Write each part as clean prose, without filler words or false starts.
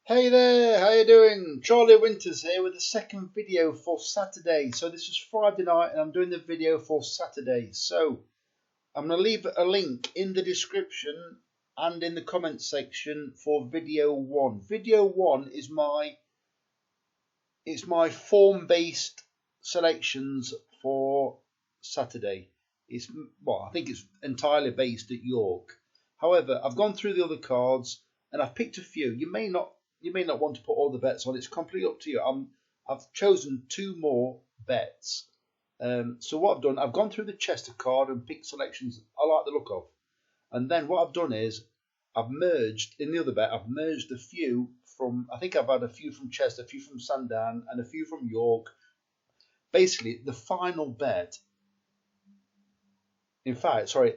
Hey there, how you doing? Charlie Winters here with the second video for Saturday. So this is Friday night and I'm doing the video for Saturday. So I'm going to leave a link in the description and in the comment section for video 1. Video 1 is my form-based selections for Saturday. I think it's entirely based at York. However, I've gone through the other cards and I've picked a few. You may not want to put all the bets on. It's completely up to you. I've chosen 2 more bets. So what I've done, I've gone through the Chester card and picked selections I like the look of. And then what I've done is I've merged, in the other bet, I've merged a few from, I think I've had a few from Chester, a few from Sandown, and a few from York. Basically, the final bet, in fact, sorry,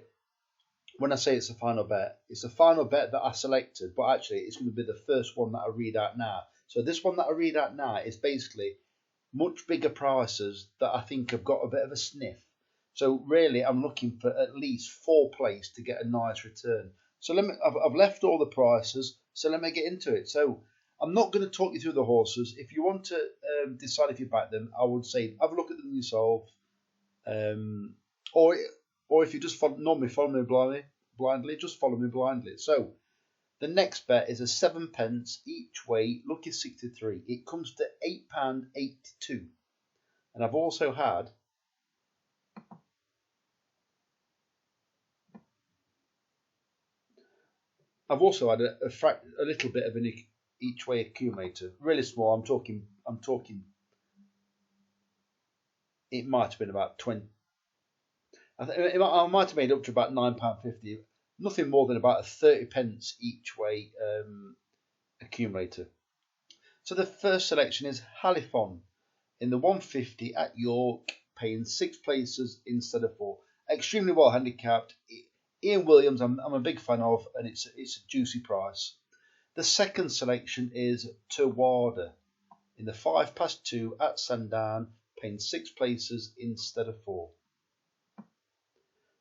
when I say it's a final bet, it's a final bet that I selected, but actually it's going to be the first one that I read out now. So this one that I read out now is basically much bigger prices that I think have got a bit of a sniff. So really, I'm looking for at least 4 plays to get a nice return. So I've left all the prices, so let me get into it. So I'm not going to talk you through the horses. If you want to decide if you back them, I would say have a look at them yourself. Or if you just normally follow me blindly, just follow me blindly. So the next bet is a 7 pence each way, lucky 63. It comes to £8.82. And I've also had a little bit of an each way accumulator, really small. I'm talking. It might have been about 20. I might have made up to about £9.50. Nothing more than about a 30 pence each way accumulator. So the first selection is Halifon in the 150 at York, paying 6 places instead of 4. Extremely well handicapped. Ian Williams, I'm a big fan of, and it's a juicy price. The second selection is Tawada in the 5+2 at Sandown, paying 6 places instead of 4.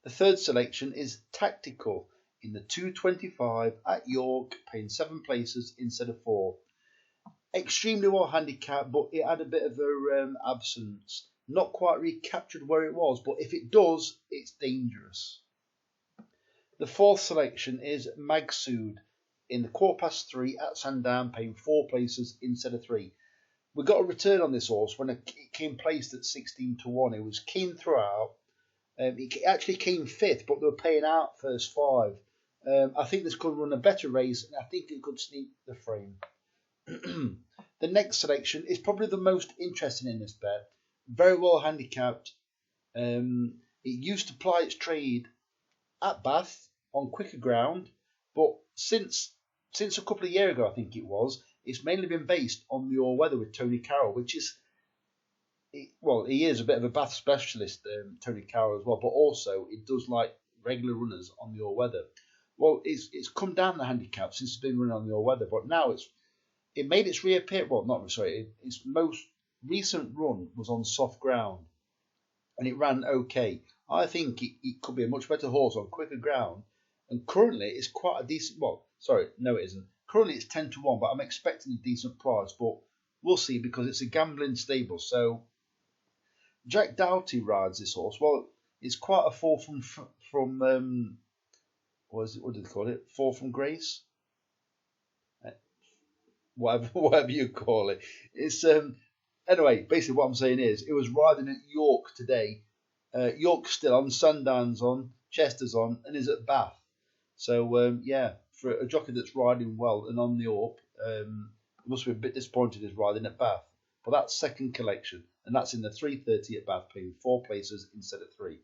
The third selection is Tactical in the 225 at York, paying 7 places instead of 4. Extremely well handicapped, but it had a bit of a absence. Not quite recaptured where it was, but if it does, it's dangerous. The fourth selection is Magsud in the 3/4 at Sandown, paying 4 places instead of 3. We got a return on this horse when it came placed at 16-1. It was keen throughout. It actually came 5th, but they were paying out first 5. I think this could run a better race, and I think it could sneak the frame. The next selection is probably the most interesting in this bet. Very well handicapped. It used to ply its trade at Bath on quicker ground, but since a couple of years ago, I think it was, it's mainly been based on the all-weather with Tony Carroll, which is, well, he is a bit of a Bath specialist, Tony Carroll as well, but also it does like regular runners on the all-weather. Well, it's come down the handicap since it's been running on the all-weather, but now it made its reappear. Well, not sorry, its most recent run was on soft ground, and it ran okay. I think it could be a much better horse on quicker ground, and currently it's quite a decent. Well, sorry, no, it isn't. Currently it's 10-1, but I'm expecting a decent price. But we'll see because it's a gambling stable. So Jack Doughty rides this horse. Well, it's quite a fall from what did they call it? Fall from grace. Whatever you call it. It's anyway. Basically, what I'm saying is, it was riding at York today. York's still on, Sandown's on, Chester's on, and is at Bath. So yeah, for a jockey that's riding well and on the up, must be a bit disappointed he's riding at Bath. But that's second collection, and that's in the 330 at Bath, paying 4 places instead of 3.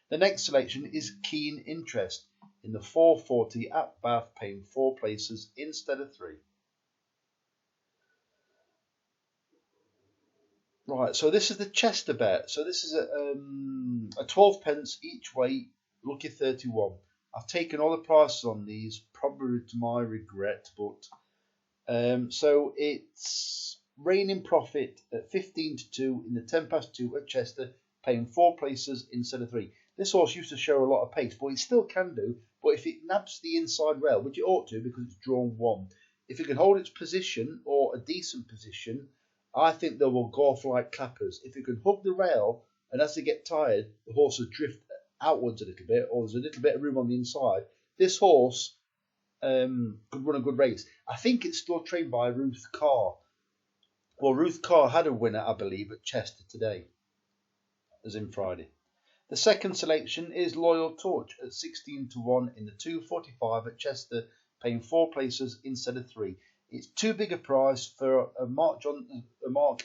The next selection is Keen Interest in the 440 at Bath, paying 4 places instead of 3. Right, so this is the Chester bet. So this is a 12 pence each way, lucky 31. I've taken all the prices on these, probably to my regret, but so it's reigning profit at 15-2 in the 10+2 at Chester, paying 4 places instead of 3. This horse used to show a lot of pace, but it still can do. But if it nabs the inside rail, which it ought to because it's drawn 1, if it can hold its position or a decent position, I think they will go off like clappers. If it can hug the rail and as they get tired, the horse will drift outwards a little bit, or there's a little bit of room on the inside, this horse could run a good race. I think it's still trained by Ruth Carr. Well, Ruth Carr had a winner, I believe, at Chester today, as in Friday. The second selection is Loyal Torch at 16 to 1 in the 245 at Chester, paying 4 places instead of 3. It's too big a price for a Mark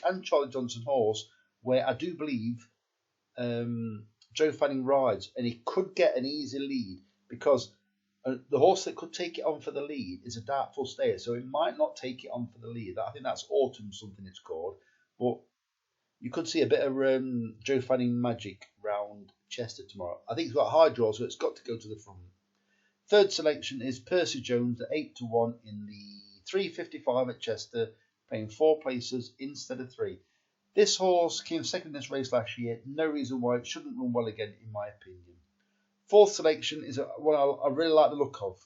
and Charlie Johnson horse, where I do believe Joe Fanning rides, and he could get an easy lead because the horse that could take it on for the lead is a doubtful stayer, so it might not take it on for the lead. I think that's Autumn something it's called, but you could see a bit of Joe Fanning magic round Chester tomorrow. I think it's got a high draw, so it's got to go to the front. Third selection is Percy Jones at 8 to 1 in the 355 at Chester, paying 4 places instead of 3. This horse came second in this race last year. No reason why it shouldn't run well again, in my opinion. Fourth selection is one I really like the look of.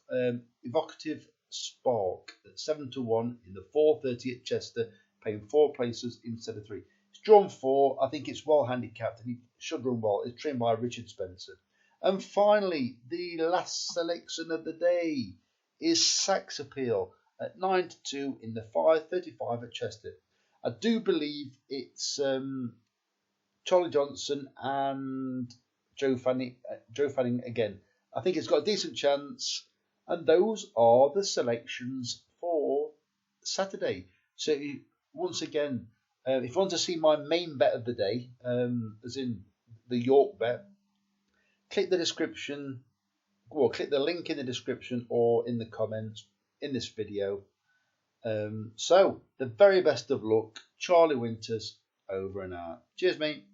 Evocative Spark at 7 to 1 in the 430 at Chester, paying 4 places instead of 3. It's drawn 4. I think it's well handicapped and it should run well. It's trained by Richard Spencer. And finally, the last selection of the day is Sax Appeal at 9 to 2 in the 535 at Chester. I do believe it's Charlie Johnson and Joe Fanning again. I think it's got a decent chance, and those are the selections for Saturday. So once again, if you want to see my main bet of the day, as in the York bet, click the description, or click the link in the description or in the comments in this video. So the very best of luck, Charlie Winters, over and out. Cheers, mate.